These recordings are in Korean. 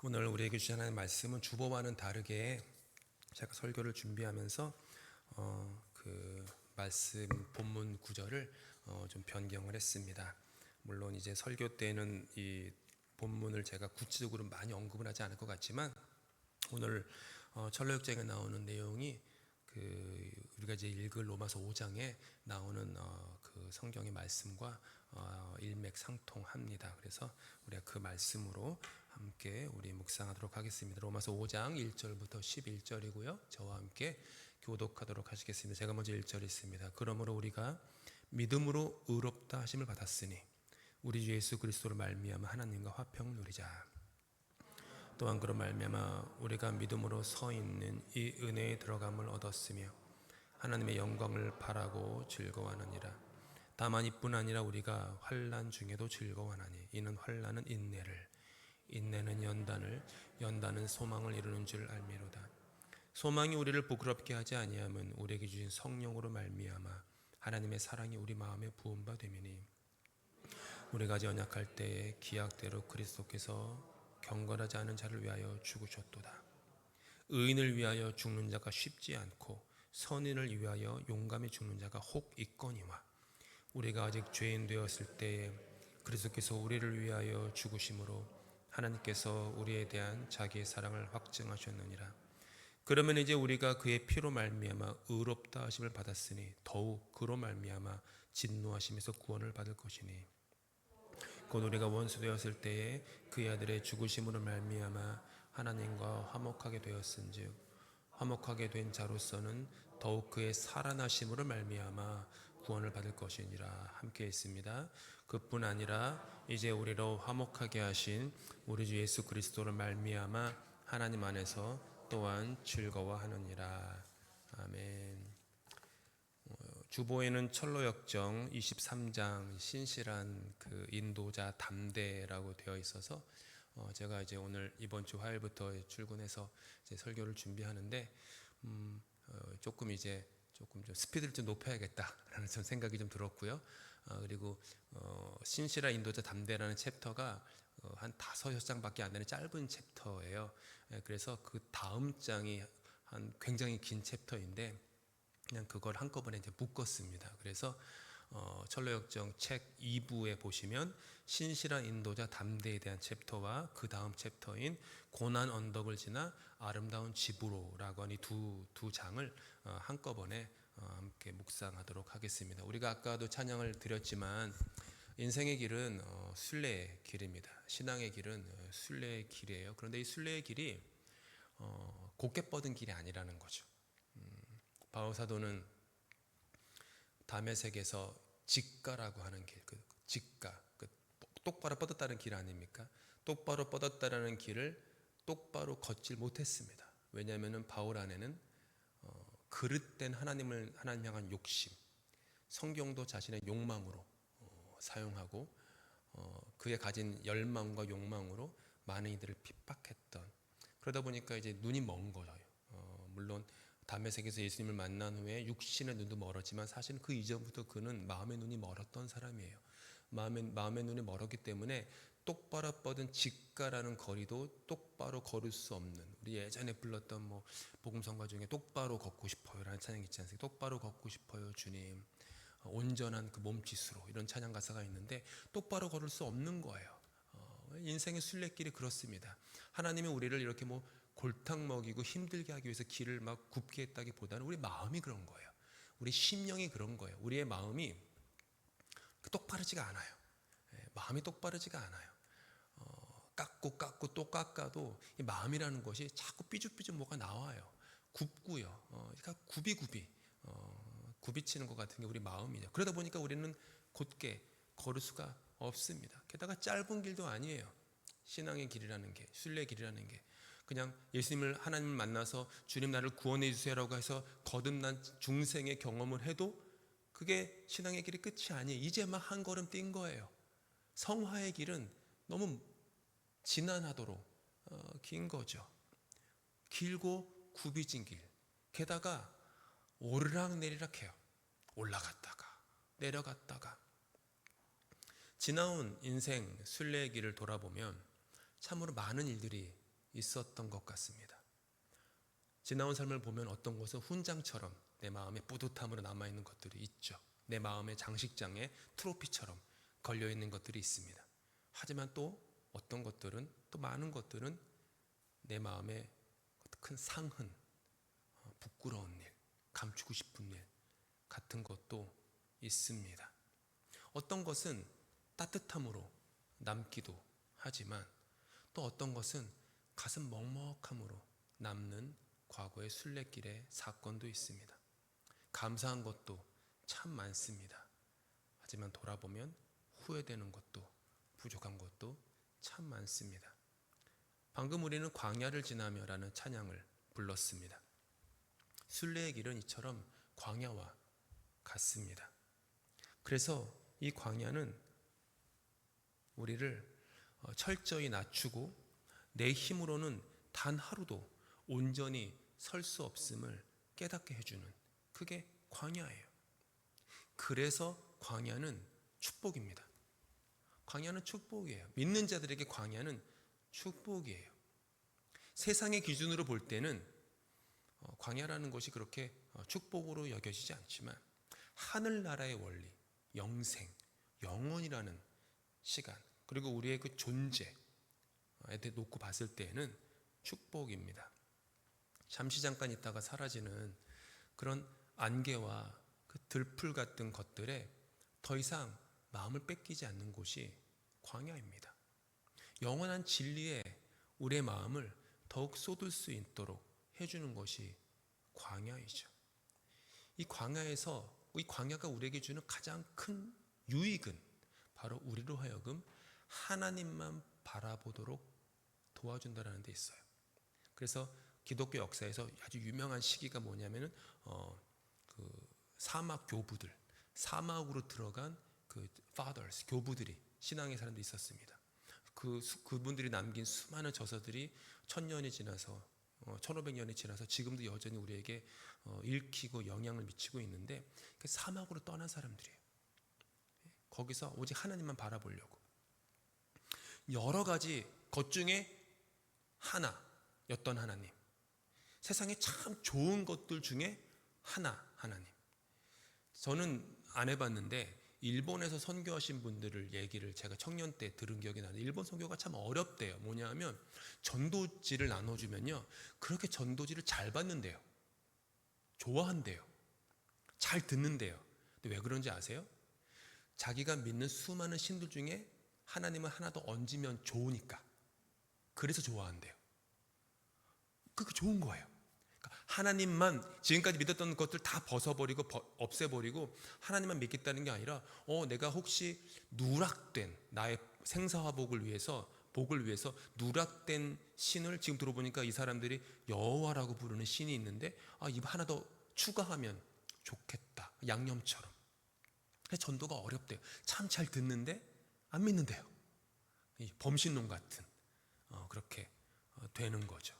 오늘 우리에게 주신 하나님의 말씀은 주보와는 다르게 제가 설교를 준비하면서 그 말씀 본문 구절을 좀 변경을 했습니다. 물론 이제 설교 때는 이 본문을 제가 구체적으로 많이 언급을 하지 않을 것 같지만 오늘 철로역정에 나오는 내용이 그 우리가 이제 읽을 로마서 5장에 나오는 그 성경의 말씀과 일맥상통합니다. 그래서 우리가 그 말씀으로 함께 우리 묵상하도록 하겠습니다. 로마서 5장 1절부터 11절이고요. 저와 함께 교독하도록 하시겠습니다. 제가 먼저 1절 있습니다. 그러므로 우리가 믿음으로 의롭다 하심을 받았으니 우리 주 예수 그리스도로 말미암아 하나님과 화평을 누리자. 또한 그런 말미암아 우리가 믿음으로 서 있는 이 은혜에 들어감을 얻었으며 하나님의 영광을 바라고 즐거워하느니라. 다만 이뿐 아니라 우리가 환난 중에도 즐거워하나니 이는 환난은 인내를, 인내는 연단을, 연단은 소망을 이루는 줄 알미로다. 소망이 우리를 부끄럽게 하지 아니함은 우리에게 주신 성령으로 말미암아 하나님의 사랑이 우리 마음에 부은 바 되미니 우리가 아직 연약할 때에 기약대로 그리스도께서 경건하지 않은 자를 위하여 죽으셨도다. 의인을 위하여 죽는 자가 쉽지 않고 선인을 위하여 용감히 죽는 자가 혹 있거니와 우리가 아직 죄인 되었을 때에 그리스도께서 우리를 위하여 죽으심으로 하나님께서 우리에 대한 자기의 사랑을 확증하셨느니라. 그러면 이제 우리가 그의 피로 말미암아 의롭다 하심을 받았으니 더욱 그로 말미암아 진노하심에서 구원을 받을 것이니 곧 우리가 원수 되었을 때에 그의 아들의 죽으심으로 말미암아 하나님과 화목하게 되었은즉 화목하게 된 자로서는 더욱 그의 살아나심으로 말미암아 구원을 받을 것이니라. 함께 있습니다. 그뿐 아니라 이제 우리로 화목하게 하신 우리 주 예수 그리스도로 말미암아 하나님 안에서 또한 즐거워하느니라. 아멘. 주보에는 철로역정 23장 신실한 그 인도자 담대라고 되어 있어서 제가 이제 오늘 이번 주 화요일부터 출근해서 이제 설교를 준비하는데 조금 좀 스피드를 좀 높여야겠다라는 좀 생각이 좀 들었고요. 그리고 신실한 인도자 담대라는 챕터가 한 5-6장밖에 안 되는 짧은 챕터예요. 그래서 그 다음 장이 한 굉장히 긴 챕터인데 그냥 그걸 한꺼번에 이제 묶었습니다. 그래서 철로역정 책 2부에 보시면 신실한 인도자 담대에 대한 챕터와 그 다음 챕터인 고난 언덕을 지나 아름다운 집으로라고 하는 두 장을 한꺼번에 함께 묵상하도록 하겠습니다. 우리가 아까도 찬양을 드렸지만 인생의 길은 순례의 길입니다. 신앙의 길은 순례의 길이에요. 그런데 이 순례의 길이 곱게 뻗은 길이 아니라는 거죠. 바울 사도는 다메섹에서 직가라고 하는 길, 그 직가, 그 똑바로 뻗었다는 길 아닙니까? 똑바로 뻗었다라는 길을 똑바로 걷질 못했습니다. 왜냐하면은 바울 안에는 그릇된 하나님 향한 욕심, 성경도 자신의 욕망으로 사용하고 그의 가진 열망과 욕망으로 많은 이들을 핍박했던, 그러다 보니까 이제 눈이 먼 거예요. 물론 다메섹에서 예수님을 만난 후에 육신의 눈도 멀었지만 사실은 그 이전부터 그는 마음의 눈이 멀었던 사람이에요. 마음의 눈이 멀었기 때문에 똑바로 뻗은 직가라는 거리도 똑바로 걸을 수 없는, 우리 예전에 불렀던 뭐 복음성가 중에 똑바로 걷고 싶어요라는 찬양 있지 않습니까? 똑바로 걷고 싶어요 주님, 온전한 그 몸짓으로, 이런 찬양 가사가 있는데 똑바로 걸을 수 없는 거예요. 인생의 순례길이 그렇습니다. 하나님이 우리를 이렇게 뭐 골탕 먹이고 힘들게 하기 위해서 길을 막 굽게 했다기보다는 우리 마음이 그런 거예요. 우리 심령이 그런 거예요. 우리의 마음이 똑바르지가 않아요. 마음이 똑바르지가 않아요. 깎고 또 깎아도 이 마음이라는 것이 자꾸 삐죽삐죽 뭐가 나와요. 굽고요. 그러니까 굽이치는 것 같은 게 우리 마음이죠. 그러다 보니까 우리는 곧게 걸을 수가 없습니다. 게다가 짧은 길도 아니에요. 신앙의 길이라는 게, 순례의 길이라는 게 그냥 예수님을, 하나님을 만나서 주님 나를 구원해 주세요라고 해서 거듭난 중생의 경험을 해도 그게 신앙의 길이 끝이 아니에요. 이제 막 한 걸음 뛴 거예요. 성화의 길은 너무 지난하도록 긴 거죠. 길고 굽이진 길, 게다가 오르락내리락 해요. 올라갔다가 내려갔다가. 지나온 인생 순례의 길을 돌아보면 참으로 많은 일들이 있었던 것 같습니다. 지나온 삶을 보면 어떤 것은 훈장처럼 내 마음에 뿌듯함으로 남아있는 것들이 있죠. 내 마음의 장식장에 트로피처럼 걸려있는 것들이 있습니다. 하지만 또 어떤 것들은, 또 많은 것들은 내 마음에 큰 상흔, 부끄러운 일, 감추고 싶은 일 같은 것도 있습니다. 어떤 것은 따뜻함으로 남기도 하지만 또 어떤 것은 가슴 먹먹함으로 남는 과거의 순례길의 사건도 있습니다. 감사한 것도 참 많습니다. 하지만 돌아보면 후회되는 것도, 부족한 것도 참 많습니다. 방금 우리는 광야를 지나며라는 찬양을 불렀습니다. 순례의 길은 이처럼 광야와 같습니다. 그래서 이 광야는 우리를 철저히 낮추고 내 힘으로는 단 하루도 온전히 설 수 없음을 깨닫게 해주는, 그게 광야예요. 그래서 광야는 축복입니다. 광야는 축복이에요. 믿는 자들에게 광야는 축복이에요. 세상의 기준으로 볼 때는 광야라는 것이 그렇게 축복으로 여겨지지 않지만 하늘나라의 원리, 영생, 영원이라는 시간, 그리고 우리의 그 존재에 놓고 봤을 때에는 축복입니다. 잠시 잠깐 있다가 사라지는 그런 안개와 그 들풀 같은 것들에 더 이상 마음을 뺏기지 않는 곳이 광야입니다. 영원한 진리에 우리의 마음을 더욱 쏟을 수 있도록 해주는 것이 광야이죠. 이 광야가 우리에게 주는 가장 큰 유익은 바로 우리로 하여금 하나님만 바라보도록 도와준다는 데 있어요. 그래서 기독교 역사에서 아주 유명한 시기가 뭐냐면은 그 사막 교부들, 사막으로 들어간 그 fathers, 교부들이, 신앙의 사람들이 있었습니다. 그분들이 남긴 수많은 저서들이 1000년이 지나서 1500년이 지나서 지금도 여전히 우리에게 읽히고 영향을 미치고 있는데, 그 사막으로 떠난 사람들이에요. 거기서 오직 하나님만 바라보려고 여러 가지 것 중에 하나였던 하나님, 세상에 참 좋은 것들 중에 하나님. 저는 안 해봤는데 일본에서 선교하신 분들을 얘기를 제가 청년 때 들은 기억이 나는데, 일본 선교가 참 어렵대요. 뭐냐 하면 전도지를 나눠주면요, 그렇게 전도지를 잘 받는데요, 좋아한대요, 잘 듣는데요. 근데 왜 그런지 아세요? 자기가 믿는 수많은 신들 중에 하나님을 하나 더 얹으면 좋으니까, 그래서 좋아한대요. 그게 좋은 거예요. 하나님만, 지금까지 믿었던 것들 다 벗어버리고 없애버리고 하나님만 믿겠다는 게 아니라 내가 혹시 누락된 나의 생사화복을 위해서, 복을 위해서 누락된 신을, 지금 들어보니까 이 사람들이 여호와라고 부르는 신이 있는데 이거 하나 더 추가하면 좋겠다, 양념처럼. 전도가 어렵대요. 참 잘 듣는데 안 믿는데요. 범신론 같은 그렇게 되는 거죠.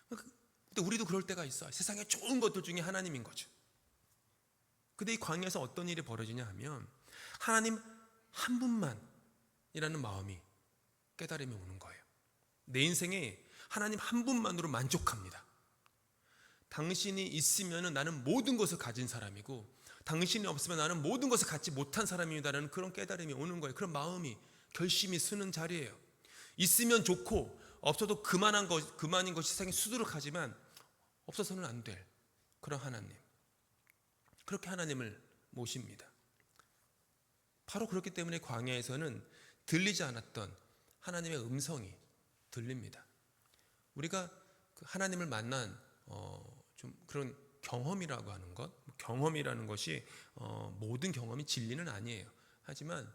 근데 우리도 그럴 때가 있어. 세상에 좋은 것들 중에 하나님인 거죠. 근데 이 광야에서 어떤 일이 벌어지냐 하면 하나님 한 분만이라는 마음이, 깨달음이 오는 거예요. 내 인생에 하나님 한 분만으로 만족합니다. 당신이 있으면 나는 모든 것을 가진 사람이고, 당신이 없으면 나는 모든 것을 갖지 못한 사람입니다라는 그런 깨달음이 오는 거예요. 그런 마음이, 결심이 서는 자리예요. 있으면 좋고 없어도 그만인 것이 세상에 수두룩하지만 없어서는 안 될 그런 하나님, 그렇게 하나님을 모십니다. 바로 그렇기 때문에 광야에서는 들리지 않았던 하나님의 음성이 들립니다. 우리가 하나님을 만난 좀 그런 경험이라고 하는 것, 경험이라는 것이 모든 경험이 진리는 아니에요. 하지만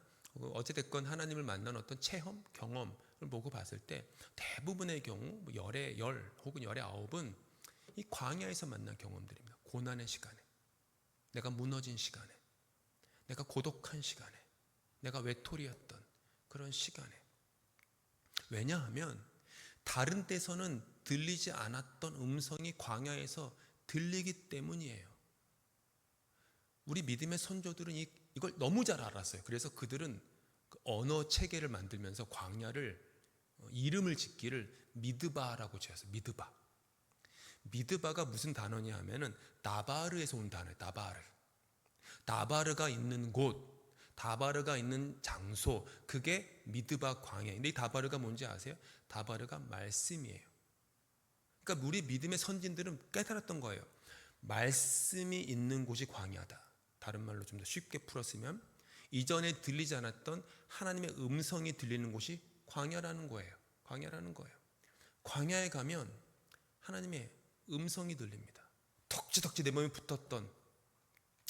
어찌됐건 하나님을 만난 어떤 체험, 경험을 보고 봤을 때 대부분의 경우 열의 10 혹은 열의 9은 이 광야에서 만난 경험들입니다. 고난의 시간에, 내가 무너진 시간에, 내가 고독한 시간에, 내가 외톨이였던 그런 시간에. 왜냐하면 다른 데서는 들리지 않았던 음성이 광야에서 들리기 때문이에요. 우리 믿음의 선조들은 이걸 너무 잘 알았어요. 그래서 그들은 그 언어 체계를 만들면서 광야를 이름을 짓기를 미드바라고 지었어요. 미드바. 미드바가 무슨 단어냐 하면은 나바르에서 온 단어예요. 나바르. 나바르가 있는 곳, 다바르가 있는 장소, 그게 미드바 광야. 근데 이 다바르가 뭔지 아세요? 다바르가 말씀이에요. 그러니까 우리 믿음의 선진들은 깨달았던 거예요. 말씀이 있는 곳이 광야다. 다른 말로 좀 더 쉽게 풀었으면 이전에 들리지 않았던 하나님의 음성이 들리는 곳이 광야라는 거예요. 광야라는 거예요. 광야에 가면 하나님의 음성이 들립니다. 덕지덕지 내 몸에 붙었던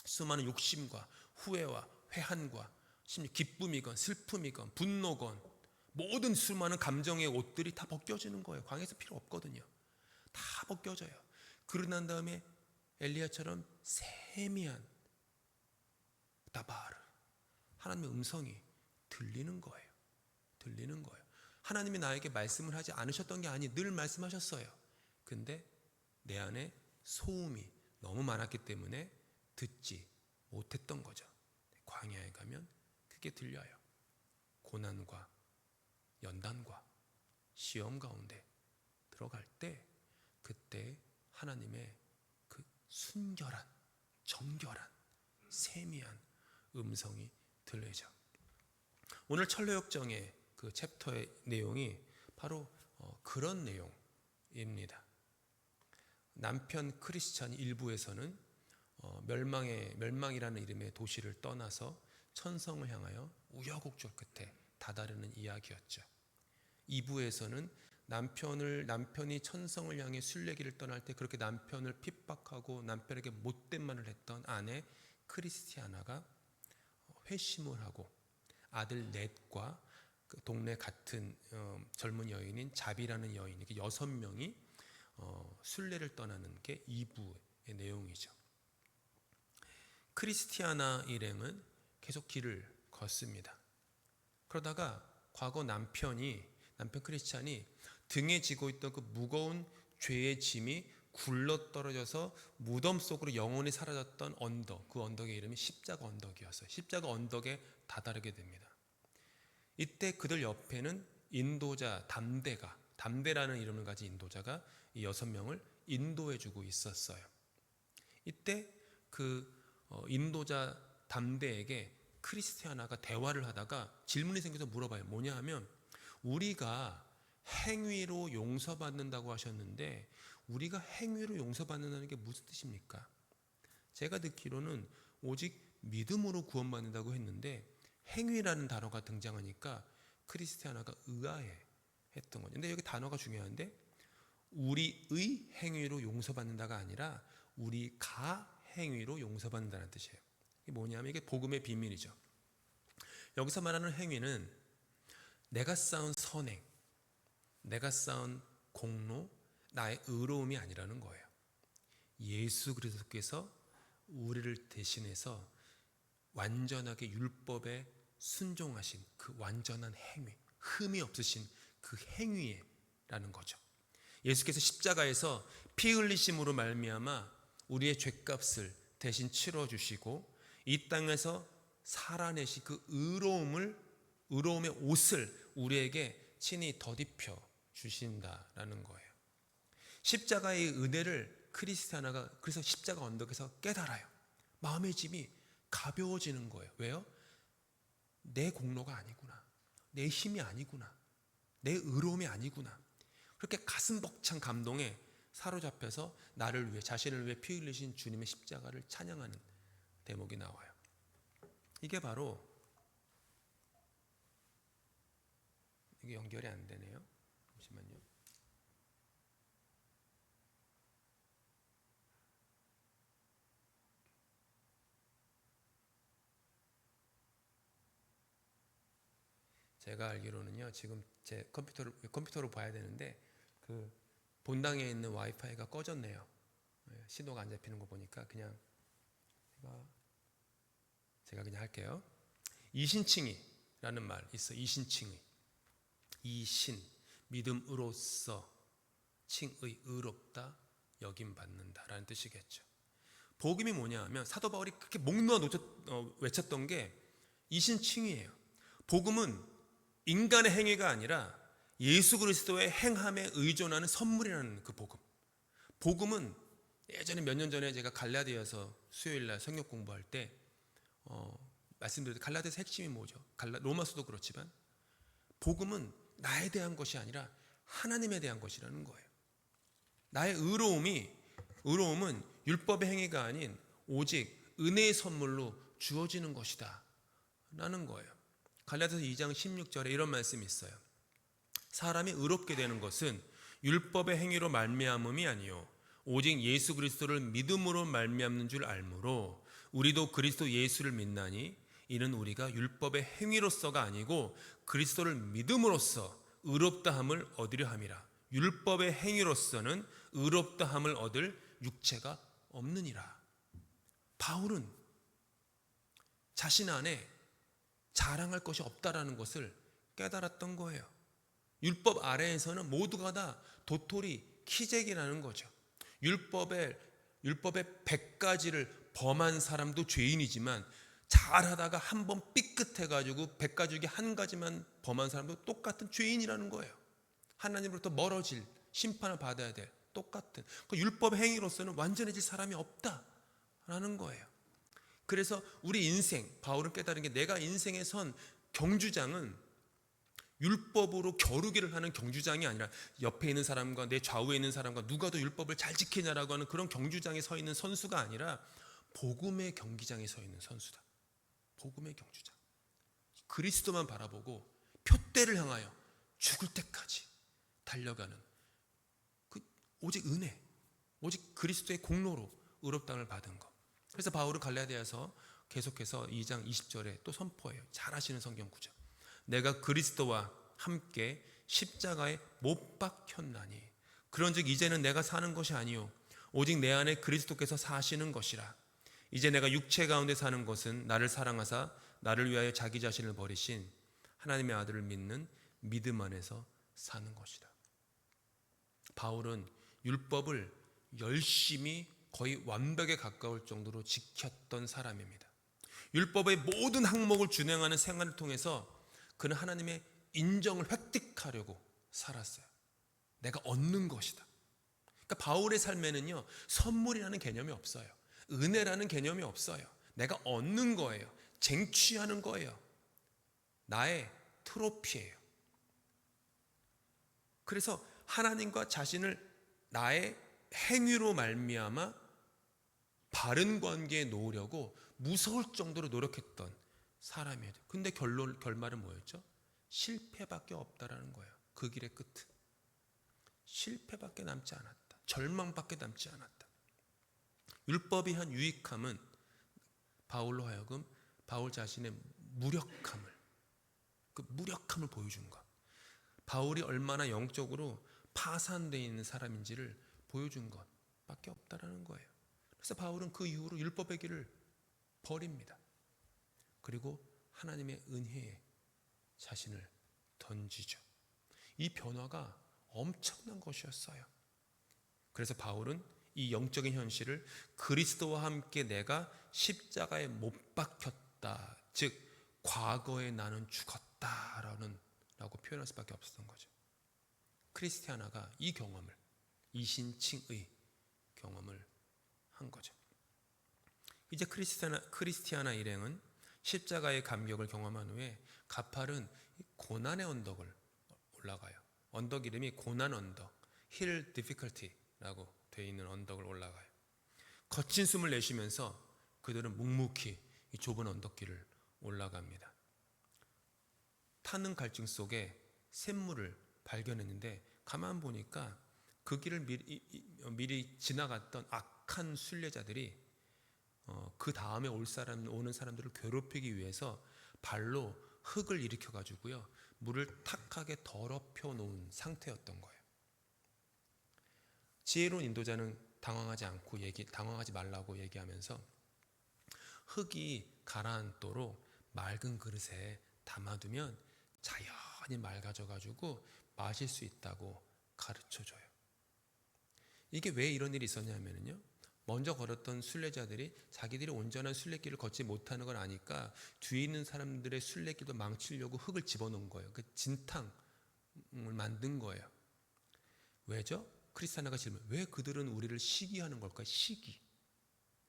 수많은 욕심과 후회와 회한과 심지어 기쁨이건 슬픔이건 분노건 모든 수많은 감정의 옷들이 다 벗겨지는 거예요. 광야에서 필요 없거든요. 다 벗겨져요. 그러고 난 다음에 엘리야처럼 세미한 다바르, 하나님의 음성이 들리는 거예요. 들리는 거예요. 하나님이 나에게 말씀을 하지 않으셨던 게 아니, 늘 말씀하셨어요. 근데 내 안에 소음이 너무 많았기 때문에 듣지 못했던 거죠. 광야에 가면 그게 들려요. 고난과 연단과 시험 가운데 들어갈 때 그때 하나님의 그 순결한, 정결한, 세미한 음성이 들리죠. 오늘 철로역정의 그 챕터의 내용이 바로 그런 내용입니다. 남편 크리스찬 일부에서는 멸망이라는 이름의 도시를 떠나서 천성을 향하여 우여곡절 끝에 다다르는 이야기였죠. 2부에서는 남편이 천성을 향해 순례길을 떠날 때 그렇게 남편을 핍박하고 남편에게 못된 말을 했던 아내 크리스티아나가 회심을 하고 아들 넷과 그 동네 같은 젊은 여인인 자비라는 여인, 이렇게 6명이 순례를 떠나는 게 2부의 내용이죠. 크리스티아나 일행은 계속 길을 걷습니다. 그러다가 과거 남편 크리스찬이 등에 지고 있던 그 무거운 죄의 짐이 굴러 떨어져서 무덤 속으로 영원히 사라졌던 언덕, 그 언덕의 이름이 십자가 언덕이었어요. 십자가 언덕에 다다르게 됩니다. 이때 그들 옆에는 인도자 담대라는 이름을 가진 인도자가 이 6명을 인도해주고 있었어요. 이때 그 인도자 담대에게 크리스티아나가 대화를 하다가 질문이 생겨서 물어봐요. 뭐냐 하면, 우리가 행위로 용서받는다고 하셨는데 우리가 행위로 용서받는다는 게 무슨 뜻입니까? 제가 듣기로는 오직 믿음으로 구원받는다고 했는데 행위라는 단어가 등장하니까 크리스티아나가 의아해했던 거죠. 근데 여기 단어가 중요한데, 우리의 행위로 용서받는다가 아니라 우리가 행위로 용서받는다는 뜻이에요. 이게 뭐냐면 이게 복음의 비밀이죠. 여기서 말하는 행위는 내가 쌓은 선행, 내가 쌓은 공로, 나의 의로움이 아니라는 거예요. 예수 그리스도께서 우리를 대신해서 완전하게 율법에 순종하신 그 완전한 행위, 흠이 없으신 그 행위라는 거죠. 예수께서 십자가에서 피 흘리심으로 말미암아 우리의 죄값을 대신 치러주시고 이 땅에서 살아내신 그 의로움의 옷을 우리에게 친히 덧입혀 주신다라는 거예요. 십자가의 은혜를 크리스티아나가 그래서 십자가 언덕에서 깨달아요. 마음의 짐이 가벼워지는 거예요. 왜요? 내 공로가 아니구나, 내 힘이 아니구나, 내 의로움이 아니구나. 그렇게 가슴 벅찬 감동에 사로잡혀서 나를 위해, 자신을 위해 피 흘리신 주님의 십자가를 찬양하는 대목이 나와요. 이게 바로, 이게 연결이 안 되네요. 잠시만요. 제가 알기로는요, 지금 제 컴퓨터로 봐야 되는데 그 본당에 있는 와이파이가 꺼졌네요. 신호가 안 잡히는 거 보니까 그냥 제가 그냥 할게요. 이신칭의라는 말 있어. 이신칭의. 이신, 믿음으로써, 칭의, 의롭다, 여김받는다라는 뜻이겠죠. 복음이 뭐냐 하면 사도 바울이 그렇게 목 놓아 외쳤던 게 이신칭의예요. 복음은 인간의 행위가 아니라 예수 그리스도의 행함에 의존하는 선물이라는 그 복음. 복음은 예전에 몇 년 전에 제가 갈라디아서 수요일날 성경 공부할 때 말씀드렸듯이 갈라디아서 핵심이 뭐죠? 로마서도 그렇지만 복음은 나에 대한 것이 아니라 하나님에 대한 것이라는 거예요. 나의 의로움은 율법의 행위가 아닌 오직 은혜의 선물로 주어지는 것이다 라는 거예요. 갈라디아서 2장 16절에 이런 말씀이 있어요. 사람이 의롭게 되는 것은 율법의 행위로 말미암음이 아니요 오직 예수 그리스도를 믿음으로 말미암는 줄 알므로 우리도 그리스도 예수를 믿나니 이는 우리가 율법의 행위로서가 아니고 그리스도를 믿음으로써 의롭다함을 얻으려 함이라. 율법의 행위로서는 의롭다함을 얻을 육체가 없느니라. 바울은 자신 안에 자랑할 것이 없다라는 것을 깨달았던 거예요. 율법 아래에서는 모두가 다 도토리 키재기라는 거죠. 율법의 100가지를 범한 사람도 죄인이지만 잘하다가 한 번 삐끗해가지고 100가지 중에 한 가지만 범한 사람도 똑같은 죄인이라는 거예요. 하나님으로부터 멀어질 심판을 받아야 될 똑같은 그 율법 행위로서는 완전해질 사람이 없다라는 거예요. 그래서 우리 인생, 바울은 깨달은 게 내가 인생에 선 경주장은 율법으로 겨루기를 하는 경주장이 아니라 옆에 있는 사람과 내 좌우에 있는 사람과 누가 더 율법을 잘 지키냐라고 하는 그런 경주장에 서 있는 선수가 아니라 복음의 경기장에 서 있는 선수다. 복음의 경주장. 그리스도만 바라보고 표대를 향하여 죽을 때까지 달려가는 그 오직 은혜, 오직 그리스도의 공로로 의롭다함을 받은 것. 그래서 바울은 갈라디아서 계속해서 2장 20절에 또 선포해요. 잘 아시는 성경 구절. 내가 그리스도와 함께 십자가에 못 박혔나니 그런즉 이제는 내가 사는 것이 아니요 오직 내 안에 그리스도께서 사시는 것이라. 이제 내가 육체 가운데 사는 것은 나를 사랑하사 나를 위하여 자기 자신을 버리신 하나님의 아들을 믿는 믿음 안에서 사는 것이다. 바울은 율법을 열심히 거의 완벽에 가까울 정도로 지켰던 사람입니다. 율법의 모든 항목을 준행하는 생활을 통해서 그는 하나님의 인정을 획득하려고 살았어요. 내가 얻는 것이다. 그러니까 바울의 삶에는요, 선물이라는 개념이 없어요. 은혜라는 개념이 없어요. 내가 얻는 거예요. 쟁취하는 거예요. 나의 트로피예요. 그래서 하나님과 자신을 나의 행위로 말미암아 바른 관계에 놓으려고 무서울 정도로 노력했던 사람이에요. 근데 결말은 뭐였죠? 실패밖에 없다라는 거예요. 그 길의 끝은 실패밖에 남지 않았다. 절망밖에 남지 않았다. 율법이 한 유익함은 바울로 하여금 바울 자신의 무력함을 보여준 것. 바울이 얼마나 영적으로 파산되어 있는 사람인지를 보여준 것밖에 없다라는 거예요. 그래서 바울은 그 이후로 율법의 길을 버립니다. 그리고 하나님의 은혜에 자신을 던지죠. 이 변화가 엄청난 것이었어요. 그래서 바울은 이 영적인 현실을 그리스도와 함께 내가 십자가에 못 박혔다, 즉 과거에 나는 죽었다라고 표현할 수밖에 없었던 거죠. 크리스티아나가 이 경험을, 이신칭의 경험을 한 거죠. 이제 크리스티아나 일행은 십자가의 감격을 경험한 후에 가팔은 고난의 언덕을 올라가요. 언덕 이름이 고난 언덕, Hill Difficulty라고 되어 있는 언덕을 올라가요. 거친 숨을 내쉬면서 그들은 묵묵히 이 좁은 언덕길을 올라갑니다. 타는 갈증 속에 샘물을 발견했는데 가만 보니까 그 길을 미리 지나갔던 악한 순례자들이 그 다음에 오는 사람들을 괴롭히기 위해서 발로 흙을 일으켜 가지고요 물을 탁하게 더럽혀 놓은 상태였던 거예요. 지혜로운 인도자는 당황하지 말라고 얘기하면서 흙이 가라앉도록 맑은 그릇에 담아두면 자연히 맑아져 가지고 마실 수 있다고 가르쳐줘요. 이게 왜 이런 일이 있었냐면요, 먼저 걸었던 순례자들이 자기들이 온전한 순례길을 걷지 못하는 걸 아니까 뒤에 있는 사람들의 순례길도 망치려고 흙을 집어넣은 거예요. 그 진탕, 만든 거예요. 왜죠? 크리스티아나가 질문, 왜 그들은 우리를 시기하는 걸까요?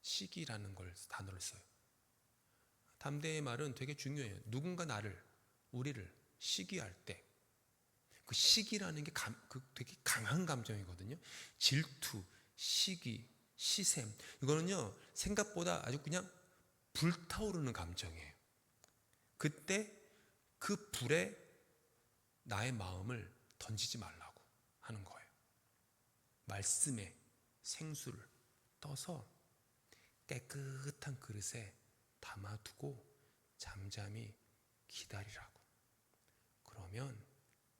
시기라는 단어를 써요. 담대의 말은 되게 중요해요. 누군가 우리를 시기할 때, 그 시기라는 게 되게 강한 감정이거든요. 질투, 시기, 시샘, 이거는요 생각보다 아주 그냥 불타오르는 감정이에요. 그때 그 불에 나의 마음을 던지지 말라고 하는 거예요. 말씀의 생수를 떠서 깨끗한 그릇에 담아두고 잠잠히 기다리라고. 그러면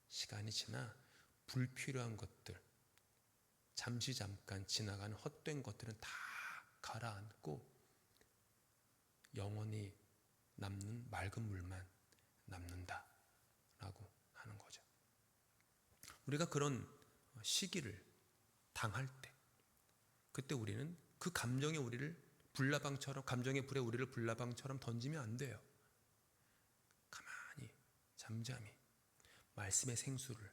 시간이 지나 불필요한 것들, 잠깐 지나가는 헛된 것들은 다 가라앉고 영원히 남는 맑은 물만 남는다라고 하는 거죠. 우리가 그런 시기를 당할 때, 그때 우리는 그 감정의 감정의 불에 우리를 불나방처럼 던지면 안 돼요. 가만히 잠잠히 말씀의 생수를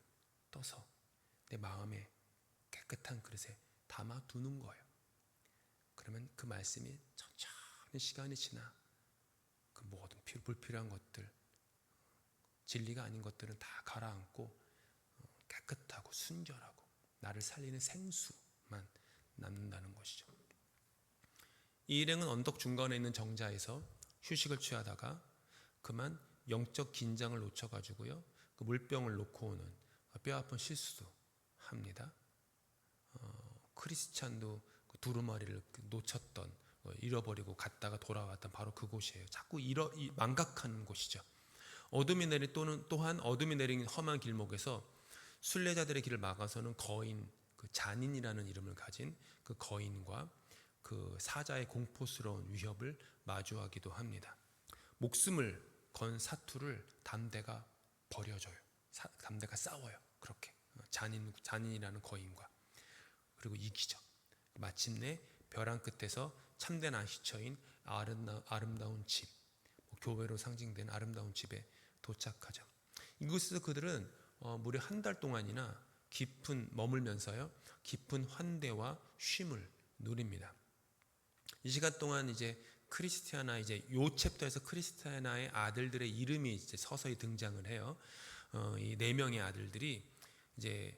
떠서 내 마음에 깨끗한 그릇에 담아두는 거예요. 그러면 그 말씀이 천천히 시간이 지나 그 모든 불필요한 것들, 진리가 아닌 것들은 다 가라앉고 깨끗하고 순결하고 나를 살리는 생수만 남는다는 것이죠. 이 일행은 언덕 중간에 있는 정자에서 휴식을 취하다가 그만 영적 긴장을 놓쳐가지고요, 그 물병을 놓고 오는 뼈아픈 실수도 합니다. 크리스찬도 그 두루마리를 놓쳤던, 잃어버리고 갔다가 돌아왔던 바로 그곳이에요. 자꾸 망각하는 곳이죠. 또한 어둠이 내린 험한 길목에서 순례자들의 길을 막아서는 거인, 그 잔인이라는 이름을 가진 그 거인과 그 사자의 공포스러운 위협을 마주하기도 합니다. 목숨을 건 사투를 담대가 버려줘요. 담대가 싸워요. 그렇게 잔인이라는 거인과. 그리고 이기죠. 마침내 벼랑 끝에서 참된 안식처인 아름다운 집, 교회로 상징된 아름다운 집에 도착하죠. 이곳에서 그들은 무려 한 달 동안이나 머물면서요 깊은 환대와 쉼을 누립니다. 이 시간 동안 이제 크리스티아나, 이제 요 챕터에서 크리스티아나의 아들들의 이름이 이제 서서히 등장을 해요. 이 네 명의 아들들이 이제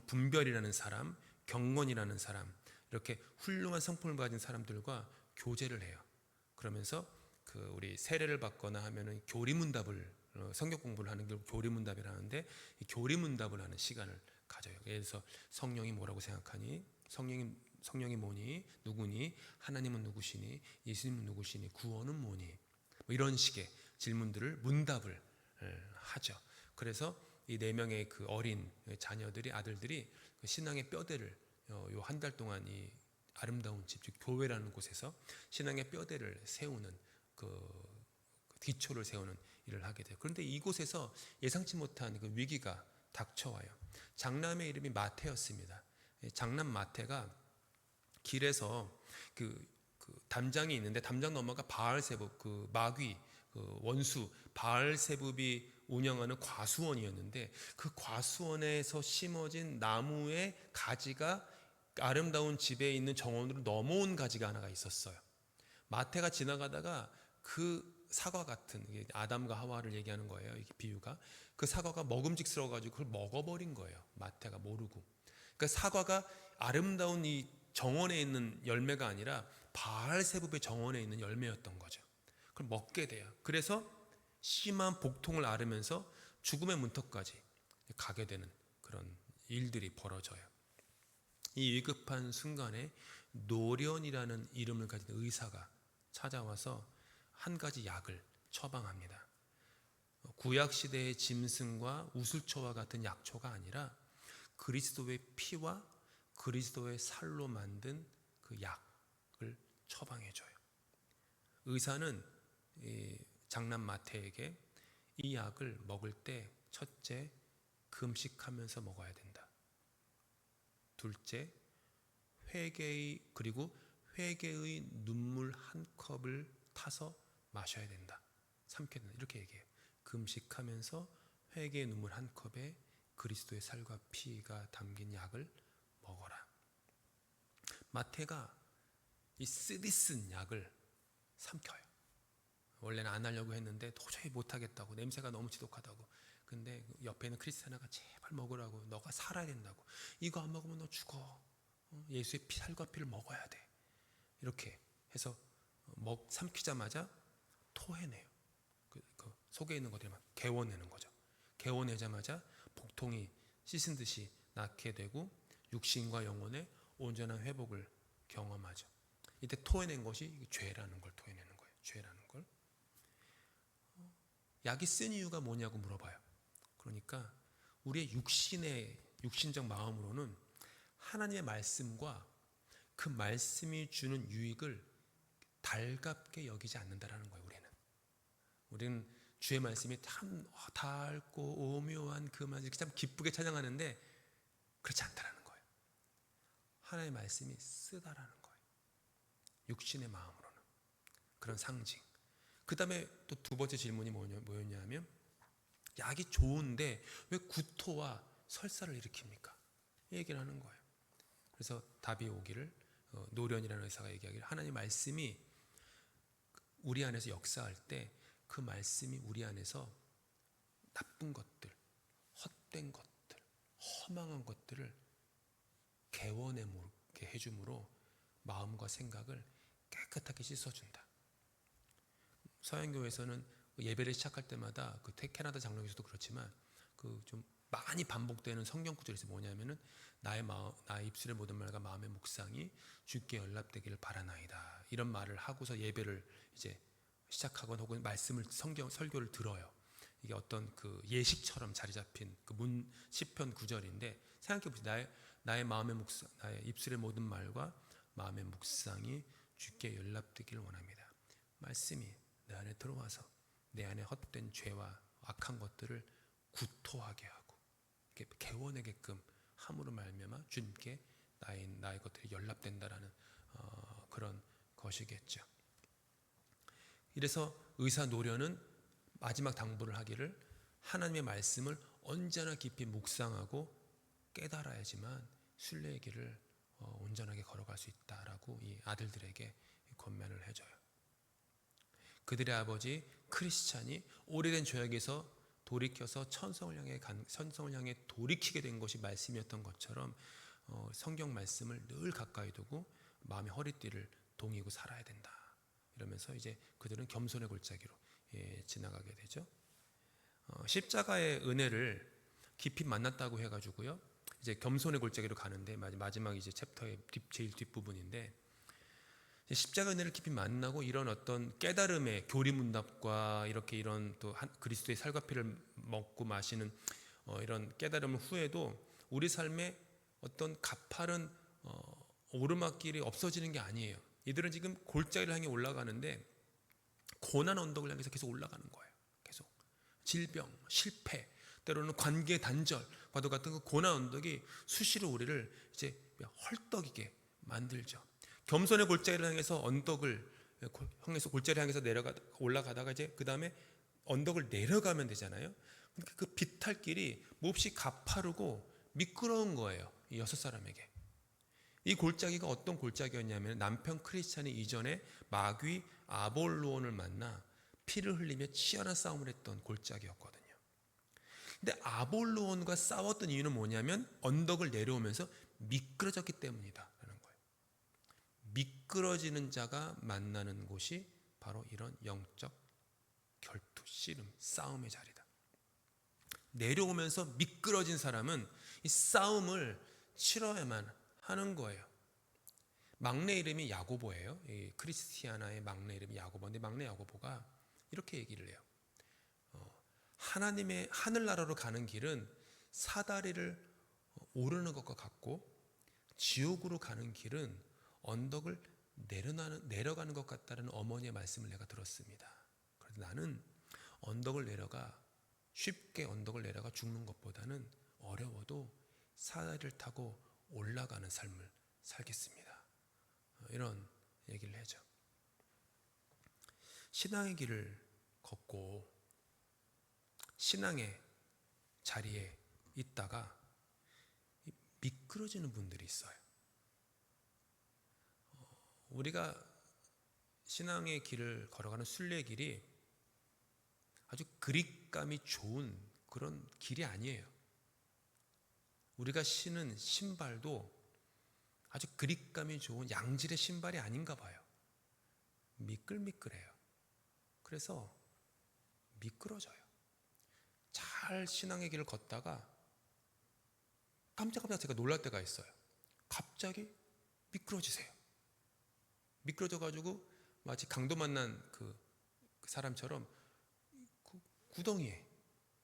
분별이라는 사람, 경건이라는 사람, 이렇게 훌륭한 성품을 가진 사람들과 교제를 해요. 그러면서 우리 세례를 받거나 하면은 교리문답을, 성경 공부를 하는 게 교리문답이라 하는데, 이 교리문답을 하는 시간을 가져요. 그래서 성령이 뭐라고 생각하니? 성령이 뭐니? 누구니? 하나님은 누구시니? 예수님은 누구시니? 구원은 뭐니? 뭐 이런 식의 질문들을 문답을 하죠. 그래서 이 네 명의 그 어린 아들들이 그 신앙의 뼈대를 요 한 달 동안 이 아름다운 집, 즉 교회라는 곳에서 신앙의 뼈대를 세우는 그 기초를 세우는 일을 하게 돼요. 그런데 이곳에서 예상치 못한 그 위기가 닥쳐와요. 장남의 이름이 마태였습니다. 장남 마태가 길에서 그 담장이 있는데, 담장 너머가 바알세붑, 그 마귀, 그 원수 바알세붑이 운영하는 과수원이었는데, 그 과수원에서 심어진 나무의 가지가 아름다운 집에 있는 정원으로 넘어온 가지가 하나가 있었어요. 마태가 지나가다가 그 사과 같은, 아담과 하와를 얘기하는 거예요. 이 비유가. 그 사과가 먹음직스러워 가지고 그걸 먹어버린 거예요. 마태가 모르고. 그러니까 사과가 아름다운 이 정원에 있는 열매가 아니라 바알세붑의 정원에 있는 열매였던 거죠. 그걸 먹게 돼요. 그래서 심한 복통을 앓으면서 죽음의 문턱까지 가게 되는 그런 일들이 벌어져요. 이 위급한 순간에 노련이라는 이름을 가진 의사가 찾아와서 한 가지 약을 처방합니다. 구약시대의 짐승과 우슬초와 같은 약초가 아니라 그리스도의 피와 그리스도의 살로 만든 그 약을 처방해줘요. 의사는 장남 마태에게 이 약을 먹을 때 첫째, 금식하면서 먹어야 된다. 둘째, 회개의 눈물 한 컵을 타서 마셔야 된다. 삼켜야 된다. 이렇게 얘기해요. 금식하면서 회개의 눈물 한 컵에 그리스도의 살과 피가 담긴 약을 먹어라. 마태가 이 쓰디쓴 약을 삼켜요. 원래는 안 하려고 했는데 도저히 못하겠다고, 냄새가 너무 지독하다고. 근데 옆에 있는 크리스티아나가 제발 먹으라고, 너가 살아야 된다고, 이거 안 먹으면 너 죽어, 예수의 살과 피를 먹어야 돼, 이렇게 해서 삼키자마자 토해내요. 그 속에 있는 것들이 막 개워내는 거죠. 개워내자마자 복통이 씻은 듯이 낫게 되고 육신과 영혼의 온전한 회복을 경험하죠. 이때 토해낸 것이 죄라는 걸 토해내는 거예요. 죄라는 걸. 약이 쓴 이유가 뭐냐고 물어봐요. 그러니까 우리의 육신적 마음으로는 하나님의 말씀과 그 말씀이 주는 유익을 달갑게 여기지 않는다라는 거예요. 우리는 주의 말씀이 참 달고 오묘한 그 말씀 참 기쁘게 찬양하는데 그렇지 않다라는 거예요. 하나님의 말씀이 쓰다라는 거예요. 육신의 마음으로는. 그런 상징. 그 다음에 또 두 번째 질문이 뭐였냐면, 약이 좋은데 왜 구토와 설사를 일으킵니까? 이 얘기를 하는 거예요. 그래서 답이 오기를, 노련이라는 의사가 얘기하기를, 하나님의 말씀이 우리 안에서 역사할 때 그 말씀이 우리 안에서 나쁜 것들, 헛된 것들, 허망한 것들을 개워내게 해줌으로 마음과 생각을 깨끗하게 씻어준다. 서양교회에서는 예배를 시작할 때마다 캐나다 장로교에서도 그렇지만 좀 많이 반복되는 성경 구절이 뭐냐면은 나의 입술의 모든 말과 마음의 묵상이 주께 연락되기를 바라나이다, 이런 말을 하고서 예배를 이제 시작하거나 혹은 말씀을 설교를 들어요. 이게 어떤 예식처럼 자리 잡힌 시편 9절인데 생각해 보세요. 나의 마음의 묵상, 나의 입술의 모든 말과 마음의 묵상이 주께 연락되기를 원합니다. 말씀이 내 안에 들어와서 내 안에 헛된 죄와 악한 것들을 구토하게 하고 이렇게 개워내게끔 함으로 말미암아 주님께 나의 것들이 연락된다라는 그런 것이겠죠. 이래서 의사 노련은 마지막 당부를 하기를, 하나님의 말씀을 언제나 깊이 묵상하고 깨달아야지만 순례의 길을 온전하게 걸어갈 수 있다라고 이 아들들에게 권면을 해줘요. 그들의 아버지 크리스찬이 오래된 죄악에서 돌이켜서 천성을 향해 돌이키게 된 것이 말씀이었던 것처럼 성경 말씀을 늘 가까이 두고 마음의 허리띠를 동이고 살아야 된다. 이러면서 이제 그들은 겸손의 골짜기로 지나가게 되죠. 십자가의 은혜를 깊이 만났다고 해가지고요. 이제 겸손의 골짜기로 가는데 마지막 이제 챕터의 제일 뒷부분인데, 십자가 은혜를 깊이 만나고 이런 어떤 깨달음의 교리문답과 이런 또 그리스도의 살과 피를 먹고 마시는 이런 깨달음 후에도 우리 삶에 어떤 가파른 오르막길이 없어지는 게 아니에요. 이들은 지금 골짜기를 향해 올라가는데 고난 언덕을 향해서 계속 올라가는 거예요. 계속 질병, 실패, 때로는 관계 단절과도 같은 그 고난 언덕이 수시로 우리를 이제 헐떡이게 만들죠. 겸손의 골짜기를 향해서 골짜기를 향해서 올라가다가 이제 그 다음에 언덕을 내려가면 되잖아요. 그 비탈길이 몹시 가파르고 미끄러운 거예요. 이 6사람에게. 이 골짜기가 어떤 골짜기였냐면 남편 크리스찬이 이전에 마귀 아볼로온을 만나 피를 흘리며 치열한 싸움을 했던 골짜기였거든요. 근데 아볼로온과 싸웠던 이유는 뭐냐면 언덕을 내려오면서 미끄러졌기 때문이다 라는 거예요. 미끄러지는 자가 만나는 곳이 바로 이런 영적 결투, 씨름, 싸움의 자리다. 내려오면서 미끄러진 사람은 이 싸움을 치러야만 하는 거예요. 막내 이름이 야고보예요. 이 크리스티아나의 막내 이름이 야고보인데 막내 야고보가 이렇게 얘기를 해요. 하나님의 하늘나라로 가는 길은 사다리를 오르는 것과 같고 지옥으로 가는 길은 언덕을 내려가는 것 같다는 어머니의 말씀을 내가 들었습니다. 그래서 나는 쉽게 언덕을 내려가 죽는 것보다는 어려워도 사다리를 타고 올라가는 삶을 살겠습니다. 이런 얘기를 하죠. 신앙의 길을 걷고 신앙의 자리에 있다가 미끄러지는 분들이 있어요. 우리가 신앙의 길을 걸어가는 순례길이 아주 그립감이 좋은 그런 길이 아니에요. 우리가 신은 신발도 아주 그립감이 좋은 양질의 신발이 아닌가 봐요. 미끌미끌해요. 그래서 미끄러져요. 잘 신앙의 길을 걷다가 깜짝깜짝 제가 놀랄 때가 있어요. 갑자기 미끄러지세요. 미끄러져가지고 마치 강도 만난 그 사람처럼 구덩이에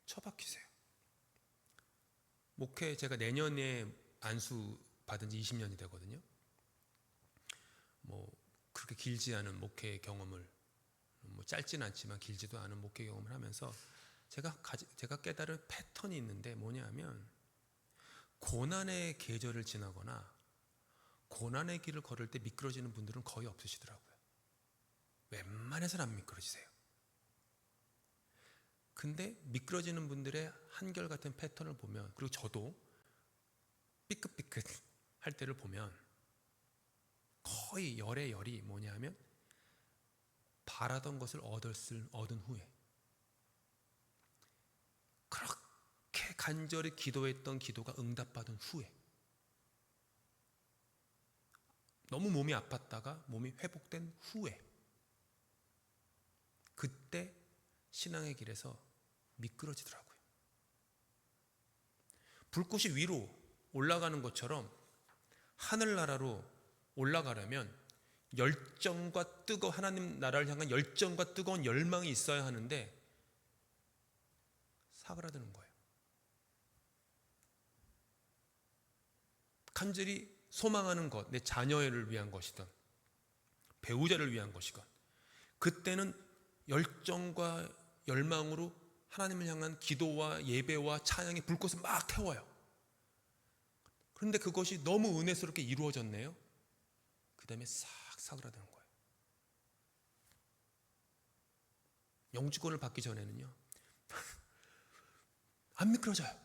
처박히세요. 목회 제가 내년에 안수 받은 지 20년이 되거든요. 그렇게 길지 않은 목회 경험을, 짧지는 않지만 길지도 않은 목회 경험을 하면서 제가 깨달은 패턴이 있는데 뭐냐면, 고난의 계절을 지나거나 고난의 길을 걸을 때 미끄러지는 분들은 거의 없으시더라고요. 웬만해서는 안 미끄러지세요. 근데 미끄러지는 분들의 한결같은 패턴을 보면, 그리고 저도 삐끗삐끗 할 때를 보면 거의 열의 열이 뭐냐면, 바라던 것을 얻은 후에 그렇게 간절히 기도했던 기도가 응답받은 후에 너무 몸이 아팠다가 몸이 회복된 후에 그때 신앙의 길에서 미끄러지더라고요. 불꽃이 위로 올라가는 것처럼 하늘나라로 올라가려면 열정과 하나님 나라를 향한 열정과 뜨거운 열망이 있어야 하는데 사그라드는 거예요. 간절히 소망하는 것, 내 자녀를 위한 것이든 배우자를 위한 것이건, 그때는 열정과 열망으로 하나님을 향한 기도와 예배와 찬양의 불꽃을 막 태워요. 그런데 그것이 너무 은혜스럽게 이루어졌네요. 그 다음에 싹 사그라드는 거예요. 영주권을 받기 전에는요 안 미끄러져요.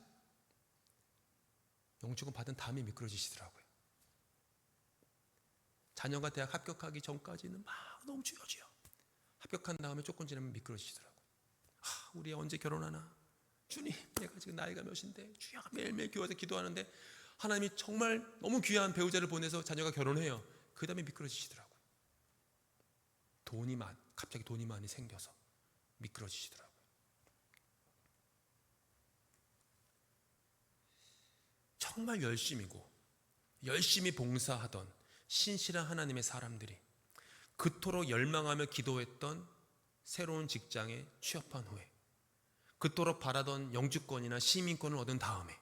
영주권 받은 다음에 미끄러지시더라고요. 자녀가 대학 합격하기 전까지는 막 너무 주여 합격한 다음에 조금 지나면 미끄러지시더라고요. 우리 언제 결혼하나? 주님, 내가 지금 나이가 몇인데 주여, 매일매일 교회에서 기도하는데 하나님이 정말 너무 귀한 배우자를 보내서 자녀가 결혼해요. 그 다음에 미끄러지시더라고요. 갑자기 돈이 많이 생겨서 미끄러지시더라고요. 정말 열심히 봉사하던 신실한 하나님의 사람들이 그토록 열망하며 기도했던 새로운 직장에 취업한 후에, 그토록 바라던 영주권이나 시민권을 얻은 다음에,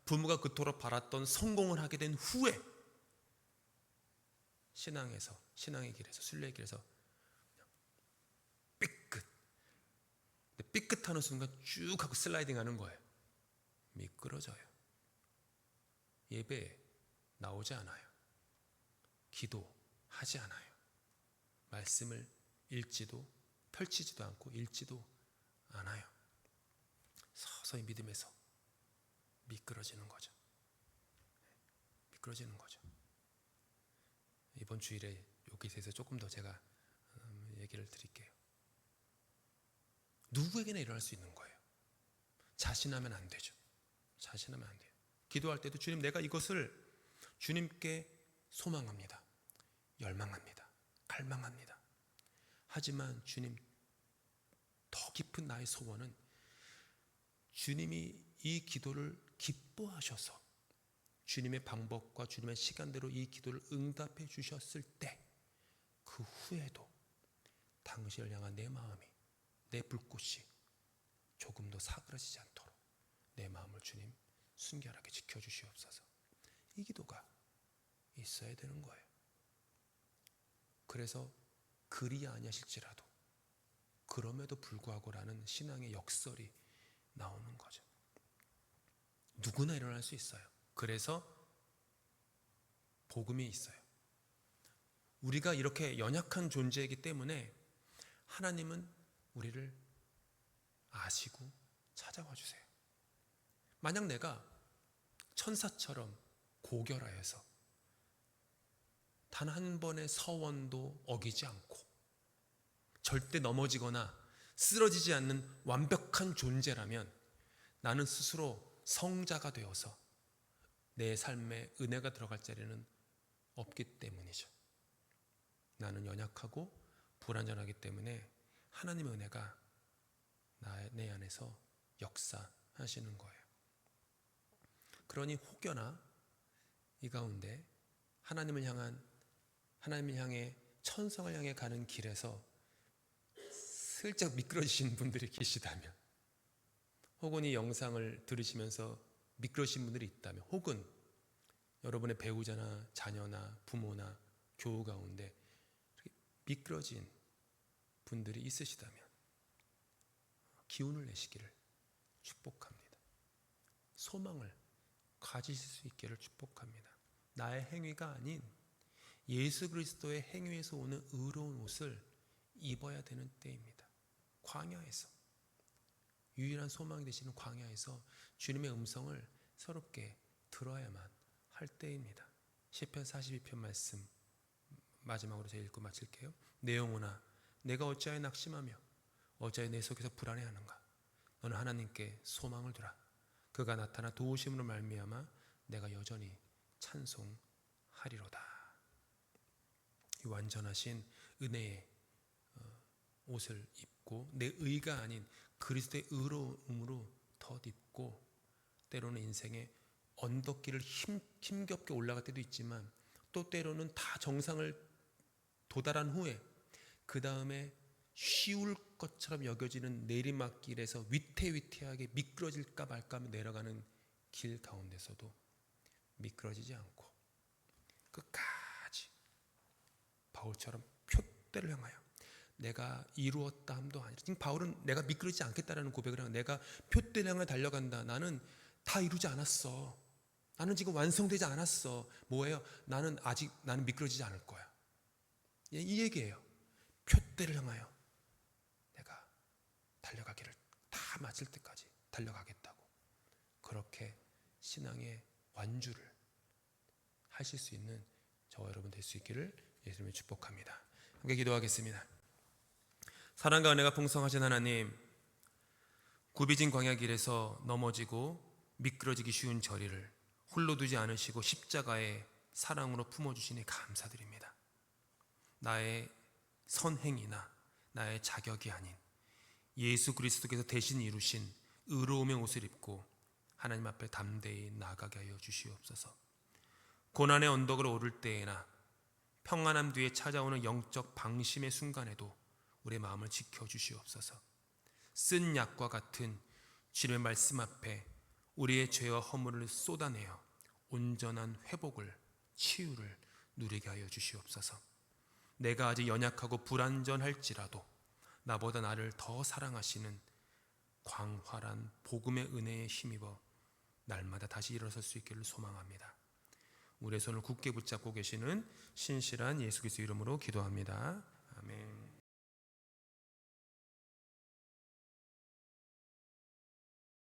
부모가 그토록 바랐던 성공을 하게 된 후에 신앙의 길에서, 순례의 길에서 삐끗하는 순간 쭉 하고 슬라이딩 하는 거예요. 미끄러져요. 예배에 나오지 않아요. 기도하지 않아요. 말씀을 펼치지도 않고 읽지도 않아요. 서서히 믿음에서 미끄러지는 거죠. 이번 주일에 여기에 대해서 조금 더 제가 얘기를 드릴게요. 누구에게나 일어날 수 있는 거예요. 자신하면 안 되죠. 기도할 때도 주님, 내가 이것을 주님께 소망합니다. 열망합니다. 갈망합니다. 하지만 주님, 더 깊은 나의 소원은 주님이 이 기도를 기뻐하셔서 주님의 방법과 주님의 시간대로 이 기도를 응답해 주셨을 때, 그 후에도 당신을 향한 내 마음이, 내 불꽃이 조금도 사그라지지 않도록 내 마음을 주님 순결하게 지켜주시옵소서. 이 기도가 있어야 되는 거예요. 그래서 그리 아니하실지라도 그럼에도 불구하고라는 신앙의 역설이 나오는 거죠. 누구나 일어날 수 있어요. 그래서 복음이 있어요. 우리가 이렇게 연약한 존재이기 때문에 하나님은 우리를 아시고 찾아와 주세요. 만약 내가 천사처럼 고결하여서 단 한 번의 서원도 어기지 않고 절대 넘어지거나 쓰러지지 않는 완벽한 존재라면 나는 스스로 성자가 되어서 내 삶에 은혜가 들어갈 자리는 없기 때문이죠. 나는 연약하고 불완전하기 때문에 하나님의 은혜가 내 안에서 역사하시는 거예요. 그러니 혹여나 이 가운데 하나님을 향해 천성을 향해 가는 길에서 슬쩍 미끄러지신 분들이 계시다면, 혹은 이 영상을 들으시면서 미끄러지신 분들이 있다면, 혹은 여러분의 배우자나 자녀나 부모나 교우 가운데 미끄러진 분들이 있으시다면 기운을 내시기를 축복합니다. 소망을 가지실 수 있기를 축복합니다. 나의 행위가 아닌 예수 그리스도의 행위에서 오는 의로운 옷을 입어야 되는 때입니다. 광야에서, 유일한 소망이 되시는 광야에서 주님의 음성을 새롭게 들어야만 할 때입니다. 시편 42편 말씀 마지막으로 제가 읽고 마칠게요. 내 영혼아, 내가 어찌하여 낙심하며 어찌하여 내 속에서 불안해하는가. 너는 하나님께 소망을 두라. 그가 나타나 도우심으로 말미암아 내가 여전히 찬송하리로다. 이 완전하신 은혜의 옷을 입고 내 의가 아닌 그리스도의 의로움으로 덧입고, 때로는 인생의 언덕길을 힘겹게 올라갈 때도 있지만 또 때로는 다 정상을 도달한 후에 그 다음에 쉬울 것처럼 여겨지는 내리막길에서 위태위태하게 미끄러질까 말까 하며 내려가는 길 가운데서도 미끄러지지 않고 끝까지 바울처럼 표대를 향하여 내가 이루었다 함도 아니라, 지금 바울은 내가 미끄러지지 않겠다라는 고백을 하고 내가 표대를 향해 달려간다. 나는 다 이루지 않았어. 나는 지금 완성되지 않았어. 뭐예요? 나는 미끄러지지 않을 거야. 이 얘기예요. 표대를 향하여 내가 달려가기를 다 마칠 때까지 달려가겠다고. 그렇게 신앙의 완주를 하실 수 있는 저와 여러분 될 수 있기를 예수님을 축복합니다. 함께 기도하겠습니다. 사랑과 은혜가 풍성하신 하나님, 굽이진 광야 길에서 넘어지고 미끄러지기 쉬운 저리를 홀로 두지 않으시고 십자가의 사랑으로 품어주시니 감사드립니다. 나의 선행이나 나의 자격이 아닌 예수 그리스도께서 대신 이루신 의로움의 옷을 입고 하나님 앞에 담대히 나아가게 하여 주시옵소서. 고난의 언덕을 오를 때에나 평안함 뒤에 찾아오는 영적 방심의 순간에도 우리의 마음을 지켜주시옵소서. 쓴 약과 같은 주님의 말씀 앞에 우리의 죄와 허물을 쏟아내어 온전한 회복을, 치유를 누리게 하여 주시옵소서. 내가 아직 연약하고 불완전할지라도 나보다 나를 더 사랑하시는 광활한 복음의 은혜에 힘입어 날마다 다시 일어설 수 있기를 소망합니다. 우리의 손을 굳게 붙잡고 계시는 신실한 예수 그리스도 이름으로 기도합니다. 아멘.